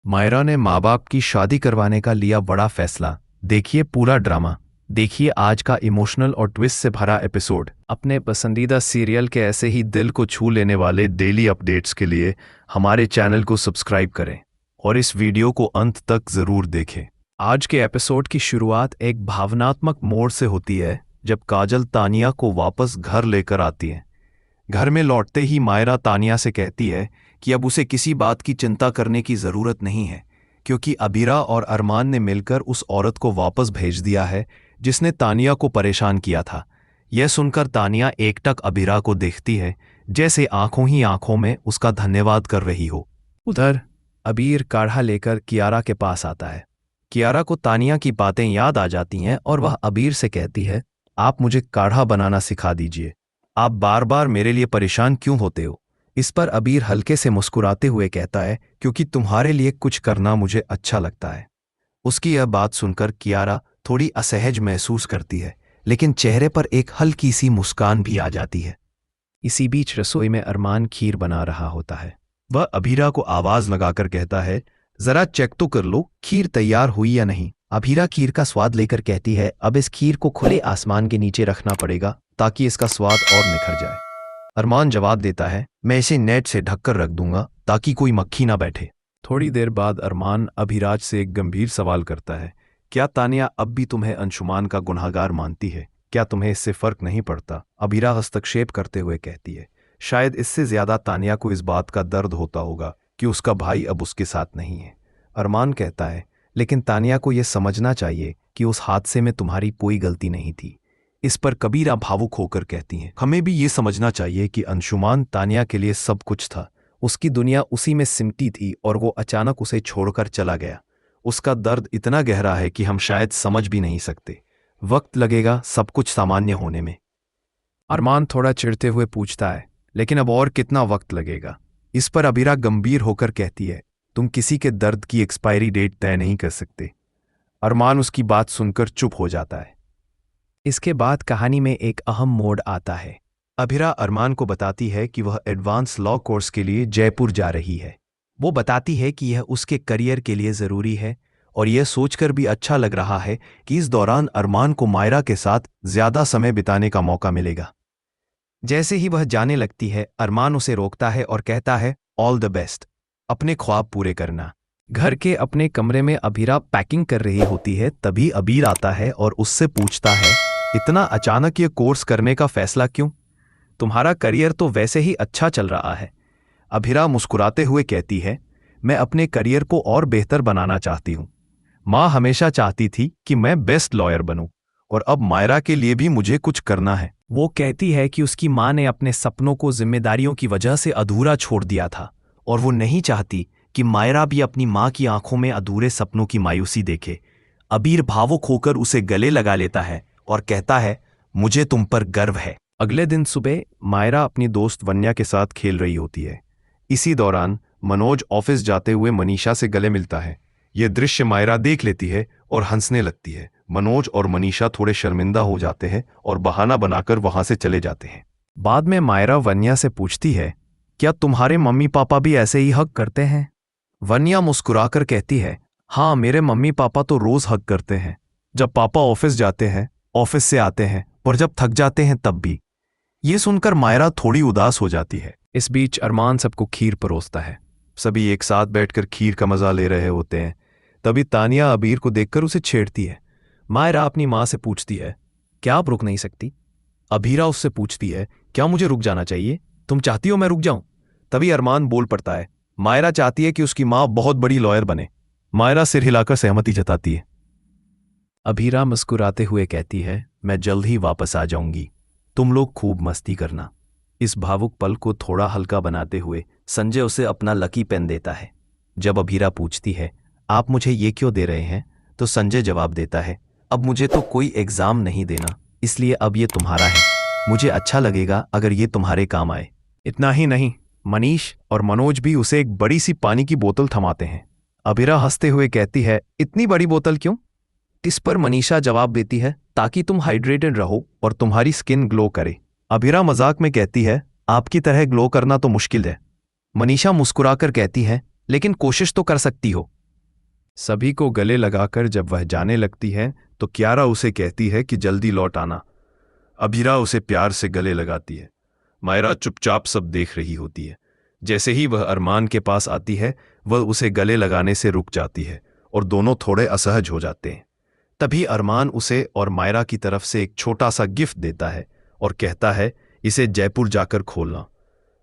मायरा ने माँ बाप की शादी करवाने का लिया बड़ा फैसला। देखिए पूरा ड्रामा। देखिए आज का इमोशनल और ट्विस्ट से भरा एपिसोड। अपने पसंदीदा सीरियल के ऐसे ही दिल को छू लेने वाले डेली अपडेट्स के लिए हमारे चैनल को सब्सक्राइब करें और इस वीडियो को अंत तक ज़रूर देखें। आज के एपिसोड की शुरुआत एक भावनात्मक मोड़ से होती है जब काजल तानिया को वापस घर लेकर आती है। घर में लौटते ही मायरा तानिया से कहती है कि अब उसे किसी बात की चिंता करने की ज़रूरत नहीं है, क्योंकि अबीरा और अरमान ने मिलकर उस औरत को वापस भेज दिया है जिसने तानिया को परेशान किया था। यह सुनकर तानिया एकटक अबीरा को देखती है, जैसे आंखों ही आंखों में उसका धन्यवाद कर रही हो। उधर अबीर काढ़ा लेकर कियारा के पास आता है। कियारा को तानिया की बातें याद आ जाती हैं और वह अबीर से कहती है, आप मुझे काढ़ा बनाना सिखा दीजिए। आप बार बार मेरे लिए परेशान क्यों होते हो? इस पर अबीर हल्के से मुस्कुराते हुए कहता है, क्योंकि तुम्हारे लिए कुछ करना मुझे अच्छा लगता है। उसकी यह बात सुनकर कियारा थोड़ी असहज महसूस करती है, लेकिन चेहरे पर एक हल्की सी मुस्कान भी आ जाती है। इसी बीच रसोई में अरमान खीर बना रहा होता है। वह अबीरा को आवाज लगाकर कहता है, जरा चेक तो कर लो खीर तैयार हुई या नहीं। अबीरा खीर का स्वाद लेकर कहती है, अब इस खीर को खुले आसमान के नीचे रखना पड़ेगा ताकि इसका स्वाद और निखर जाए। अरमान जवाब देता है, मैं इसे नेट से ढककर रख दूंगा ताकि कोई मक्खी ना बैठे। थोड़ी देर बाद अरमान अभिराज से एक गंभीर सवाल करता है, क्या तानिया अब भी तुम्हें अंशुमान का गुनहगार मानती है? क्या तुम्हें इससे फर्क नहीं पड़ता? अबीरा हस्तक्षेप करते हुए कहती है, शायद इससे ज्यादा तानिया को इस बात का दर्द होता होगा कि उसका भाई अब उसके साथ नहीं है। अरमान कहता है, लेकिन तानिया को यह समझना चाहिए कि उस हादसे में तुम्हारी कोई गलती नहीं थी। इस पर कबीरा भावुक होकर कहती हैं, हमें भी ये समझना चाहिए कि अंशुमान तानिया के लिए सब कुछ था। उसकी दुनिया उसी में सिमटी थी और वो अचानक उसे छोड़कर चला गया। उसका दर्द इतना गहरा है कि हम शायद समझ भी नहीं सकते। वक्त लगेगा सब कुछ सामान्य होने में। अरमान थोड़ा चिढ़ते हुए पूछता है, लेकिन अब और कितना वक्त लगेगा? इस पर अबीरा गंभीर होकर कहती है, तुम किसी के दर्द की एक्सपायरी डेट तय नहीं कर सकते। अरमान उसकी बात सुनकर चुप हो जाता है। इसके बाद कहानी में एक अहम मोड़ आता है। अबीरा अरमान को बताती है कि वह एडवांस लॉ कोर्स के लिए जयपुर जा रही है। वो बताती है कि यह उसके करियर के लिए ज़रूरी है और यह सोचकर भी अच्छा लग रहा है कि इस दौरान अरमान को मायरा के साथ ज़्यादा समय बिताने का मौका मिलेगा। जैसे ही वह जाने लगती है, अरमान उसे रोकता है और कहता है, ऑल द बेस्ट, अपने ख्वाब पूरे करना। घर के अपने कमरे में अबीरा पैकिंग कर रही होती है, तभी अबीर आता है और उससे पूछता है, इतना अचानक ये कोर्स करने का फैसला क्यों? तुम्हारा करियर तो वैसे ही अच्छा चल रहा है। अबीरा मुस्कुराते हुए कहती है, मैं अपने करियर को और बेहतर बनाना चाहती हूँ। माँ हमेशा चाहती थी कि मैं बेस्ट लॉयर बनूं और अब मायरा के लिए भी मुझे कुछ करना है। वो कहती है कि उसकी माँ ने अपने सपनों को जिम्मेदारियों की वजह से अधूरा छोड़ दिया था और वो नहीं चाहती कि मायरा भी अपनी माँ की आंखों में अधूरे सपनों की मायूसी देखे। अबीर भावुक होकर उसे गले लगा लेता है और कहता है, मुझे तुम पर गर्व है। अगले दिन सुबह मायरा अपनी दोस्त वन्या के साथ खेल रही होती है। इसी दौरान मनोज ऑफिस जाते हुए मनीषा से गले मिलता है। यह दृश्य मायरा देख लेती है और हंसने लगती है। मनोज और मनीषा थोड़े शर्मिंदा हो जाते हैं और बहाना बनाकर वहां से चले जाते हैं। बाद में मायरा वन्या से पूछती है, क्या तुम्हारे मम्मी पापा भी ऐसे ही हक करते हैं? वन्या मुस्कुराकर कहती है, हाँ, मेरे मम्मी पापा तो रोज हक करते हैं। जब पापा ऑफिस जाते हैं, ऑफिस से आते हैं और जब थक जाते हैं तब भी। ये सुनकर मायरा थोड़ी उदास हो जाती है। इस बीच अरमान सबको खीर परोसता है। सभी एक साथ बैठकर खीर का मजा ले रहे होते हैं। तभी तानिया अबीर को देखकर उसे छेड़ती है। मायरा अपनी माँ से पूछती है, क्या आप रुक नहीं सकती? अबीरा उससे पूछती है, क्या मुझे रुक जाना चाहिए? तुम चाहती हो मैं रुक जाऊं? तभी अरमान बोल पड़ता है, मायरा चाहती है कि उसकी माँ बहुत बड़ी लॉयर बने। मायरा सिर हिलाकर सहमति जताती है। अबीरा मुस्कुराते हुए कहती है, मैं जल्द ही वापस आ जाऊंगी, तुम लोग खूब मस्ती करना। इस भावुक पल को थोड़ा हल्का बनाते हुए संजय उसे अपना लकी पेन देता है। जब अबीरा पूछती है, आप मुझे ये क्यों दे रहे हैं, तो संजय जवाब देता है, अब मुझे तो कोई एग्जाम नहीं देना, इसलिए अब ये तुम्हारा है। मुझे अच्छा लगेगा अगर ये तुम्हारे काम आए। इतना ही नहीं, मनीष और मनोज भी उसे एक बड़ी सी पानी की बोतल थमाते हैं। अबीरा हंसते हुए कहती है, इतनी बड़ी बोतल क्यों? इस पर मनीषा जवाब देती है, ताकि तुम हाइड्रेटेड रहो और तुम्हारी स्किन ग्लो करे। अबीरा मजाक में कहती है, आपकी तरह ग्लो करना तो मुश्किल है। मनीषा मुस्कुराकर कहती है, लेकिन कोशिश तो कर सकती हो। सभी को गले लगाकर जब वह जाने लगती है तो कियारा उसे कहती है कि जल्दी लौट आना। अभीरा उसे प्यार से गले लगाती है। मायरा चुपचाप सब देख रही होती है। जैसे ही वह अरमान के पास आती है वह उसे गले लगाने से रुक जाती है और दोनों थोड़े असहज हो जाते हैं। तभी अरमान उसे और मायरा की तरफ से एक छोटा सा गिफ्ट देता है और कहता है इसे जयपुर जाकर खोलना।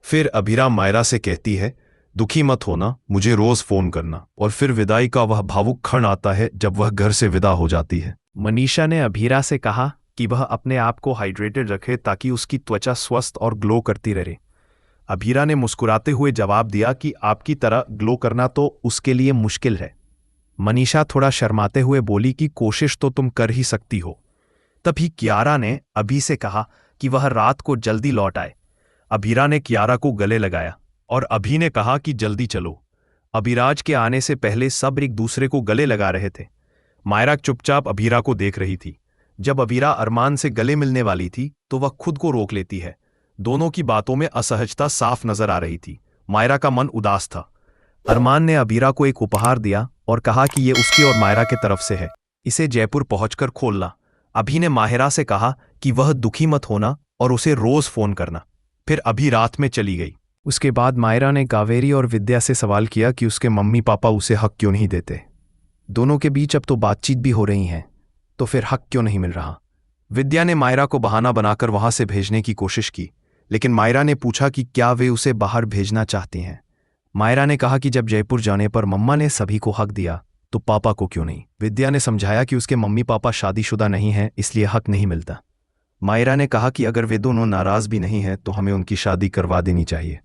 फिर अभीरा मायरा से कहती है दुखी मत होना, मुझे रोज फोन करना। और फिर विदाई का वह भावुक क्षण आता है जब वह घर से विदा हो जाती है। मनीषा ने अभीरा से कहा कि वह अपने आप को हाइड्रेटेड रखे ताकि उसकी त्वचा स्वस्थ और ग्लो करती रहे। अभीरा ने मुस्कुराते हुए जवाब दिया कि आपकी तरह ग्लो करना तो उसके लिए मुश्किल है। मनीषा थोड़ा शर्माते हुए बोली कि कोशिश तो तुम कर ही सकती हो। तभी कियारा ने अभी से कहा कि वह रात को जल्दी लौट आए। अभीरा ने कियारा को गले लगाया और अभी ने कहा कि जल्दी चलो। अभिराज के आने से पहले सब एक दूसरे को गले लगा रहे थे। मायरा चुपचाप अभीरा को देख रही थी। जब अभीरा अरमान से गले मिलने वाली थी तो वह खुद को रोक लेती है। दोनों की बातों में असहजता साफ नजर आ रही थी। मायरा का मन उदास था। अरमान ने अभीरा को एक उपहार दिया और कहा कि ये उसकी और मायरा के तरफ से है, इसे जयपुर पहुंचकर खोलना। अभी ने माहिरा से कहा कि वह दुखी मत होना और उसे रोज फोन करना। फिर अभी रात में चली गई। उसके बाद मायरा ने कावेरी और विद्या से सवाल किया कि उसके मम्मी पापा उसे हक क्यों नहीं देते। दोनों के बीच अब तो बातचीत भी हो रही है, तो फिर हक क्यों नहीं मिल रहा। विद्या ने मायरा को बहाना बनाकर वहां से भेजने की कोशिश की, लेकिन मायरा ने पूछा कि क्या वे उसे बाहर भेजना चाहती हैं। मायरा ने कहा कि जब जयपुर जाने पर मम्मा ने सभी को हक दिया तो पापा को क्यों नहीं। विद्या ने समझाया कि उसके मम्मी पापा शादीशुदा नहीं हैं, इसलिए हक नहीं मिलता। मायरा ने कहा कि अगर वे दोनों नाराज भी नहीं हैं तो हमें उनकी शादी करवा देनी चाहिए।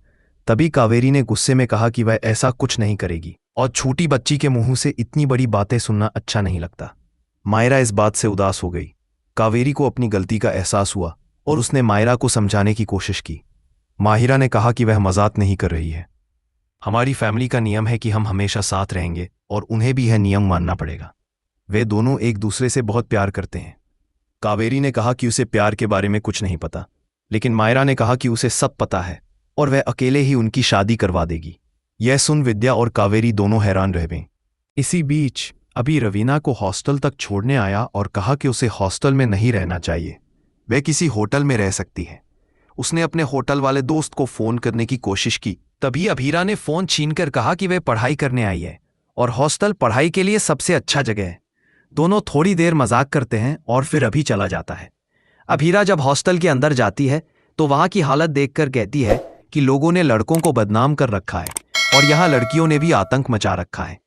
तभी कावेरी ने गुस्से में कहा कि वह ऐसा कुछ नहीं करेगी और छोटी बच्ची के मुंह से इतनी बड़ी बातें सुनना अच्छा नहीं लगता। मायरा इस बात से उदास हो गई। कावेरी को अपनी गलती का एहसास हुआ और उसने मायरा को समझाने की कोशिश की। माहिरा ने कहा कि वह मजाक नहीं कर रही है। हमारी फैमिली का नियम है कि हम हमेशा साथ रहेंगे और उन्हें भी यह नियम मानना पड़ेगा। वे दोनों एक दूसरे से बहुत प्यार करते हैं। कावेरी ने कहा कि उसे प्यार के बारे में कुछ नहीं पता, लेकिन मायरा ने कहा कि उसे सब पता है और वह अकेले ही उनकी शादी करवा देगी। यह सुन विद्या और कावेरी दोनों हैरान रह गईं। इसी बीच अभी रवीना को हॉस्टल तक छोड़ने आया और कहा कि उसे हॉस्टल में नहीं रहना चाहिए, वह किसी होटल में रह सकती है। उसने अपने होटल वाले दोस्त को फोन करने की कोशिश की। तभी अभीरा ने फोन छीनकर कहा कि वह पढ़ाई करने आई है और हॉस्टल पढ़ाई के लिए सबसे अच्छा जगह है। दोनों थोड़ी देर मजाक करते हैं और फिर अभी चला जाता है। अभीरा जब हॉस्टल के अंदर जाती है तो वहां की हालत देखकर कहती है कि लोगों ने लड़कों को बदनाम कर रखा है और यहाँ लड़कियों ने भी आतंक मचा रखा है।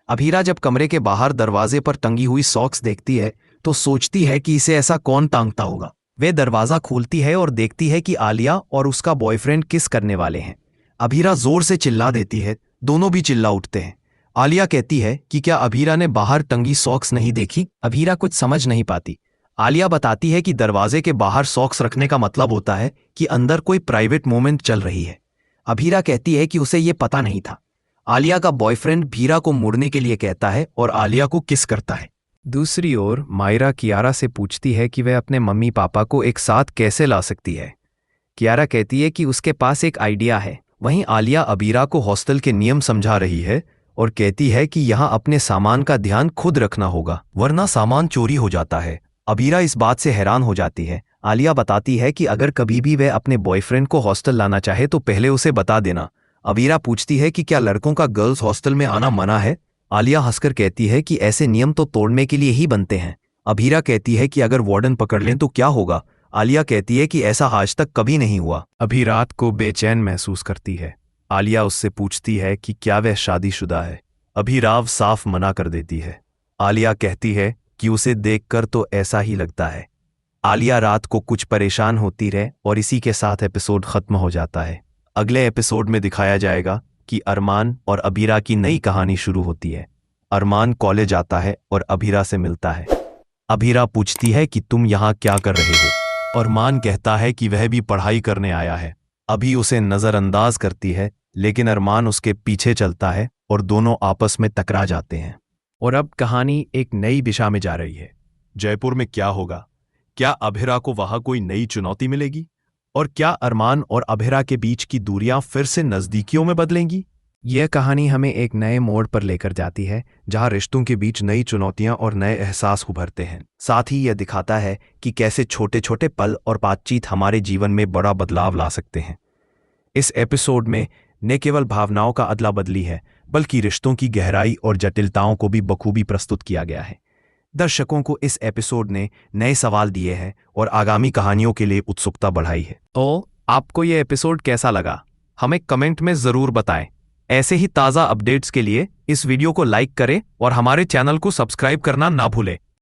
अभीरा जब कमरे के बाहर दरवाजे पर टंगी हुई सॉक्स देखती है तो सोचती है कि इसे ऐसा कौन टांगता होगा। वे दरवाजा खोलती है और देखती है कि आलिया और उसका बॉयफ्रेंड किस करने वाले हैं। अभीरा जोर से चिल्ला देती है। दोनों भी चिल्ला उठते हैं। आलिया कहती है कि क्या अभीरा ने बाहर टंगी सॉक्स नहीं देखी। अभीरा कुछ समझ नहीं पाती। आलिया बताती है कि दरवाजे के बाहर सॉक्स रखने का मतलब होता है कि अंदर कोई प्राइवेट मोमेंट चल रही है। अभीरा कहती है कि उसे ये पता नहीं था। आलिया का बॉयफ्रेंड भीरा को मुड़ने के लिए कहता है और आलिया को किस करता है। दूसरी ओर मायरा कियारा से पूछती है कि वह अपने मम्मी पापा को एक साथ कैसे ला सकती है। कियारा कहती है कि उसके पास एक आइडिया है। वहीं आलिया अभीरा को हॉस्टल के नियम समझा रही है और कहती है कि यहाँ अपने सामान का ध्यान खुद रखना होगा, वरना सामान चोरी हो जाता है। अभीरा इस बात से हैरान हो जाती है। आलिया बताती है कि अगर कभी भी वह अपने बॉयफ्रेंड को हॉस्टल लाना चाहे तो पहले उसे बता देना। अभीरा पूछती है कि क्या लड़कों का गर्ल्स हॉस्टल में आना मना है। आलिया हंसकर कहती है कि ऐसे नियम तो तोड़ने के लिए ही बनते हैं। अभीरा कहती है कि अगर वार्डन पकड़ लें तो क्या होगा। आलिया कहती है कि ऐसा आज तक कभी नहीं हुआ। अभी रात को बेचैन महसूस करती है। आलिया उससे पूछती है कि क्या वह शादीशुदा है। अभी राव साफ मना कर देती है। आलिया कहती है कि उसे देखकर तो ऐसा ही लगता है। आलिया रात को कुछ परेशान होती रहे और इसी के साथ एपिसोड खत्म हो जाता है। अगले एपिसोड में दिखाया जाएगा कि अरमान और अभीरा की नई कहानी शुरू होती है। अरमान कॉलेज आता है और अभीरा से मिलता है। अभीरा पूछती है कि तुम यहाँ क्या कर रहे हो। अरमान कहता है कि वह भी पढ़ाई करने आया है। अभी उसे नजरअंदाज करती है, लेकिन अरमान उसके पीछे चलता है और दोनों आपस में टकरा जाते हैं। और अब कहानी एक नई दिशा में जा रही है। जयपुर में क्या होगा? क्या अभीरा को वहां कोई नई चुनौती मिलेगी? और क्या अरमान और अभीरा के बीच की दूरियां फिर से नजदीकियों में बदलेंगी? यह कहानी हमें एक नए मोड़ पर लेकर जाती है जहां रिश्तों के बीच नई चुनौतियां और नए एहसास उभरते हैं। साथ ही यह दिखाता है कि कैसे छोटे छोटे पल और बातचीत हमारे जीवन में बड़ा बदलाव ला सकते हैं। इस एपिसोड में न केवल भावनाओं का अदला बदली है, बल्कि रिश्तों की गहराई और जटिलताओं को भी बखूबी प्रस्तुत किया गया है। दर्शकों को इस एपिसोड ने नए सवाल दिए हैं और आगामी कहानियों के लिए उत्सुकता बढ़ाई है। तो आपको यह एपिसोड कैसा लगा, हमें कमेंट में ज़रूर बताएं। ऐसे ही ताज़ा अपडेट्स के लिए इस वीडियो को लाइक करें और हमारे चैनल को सब्सक्राइब करना ना भूलें।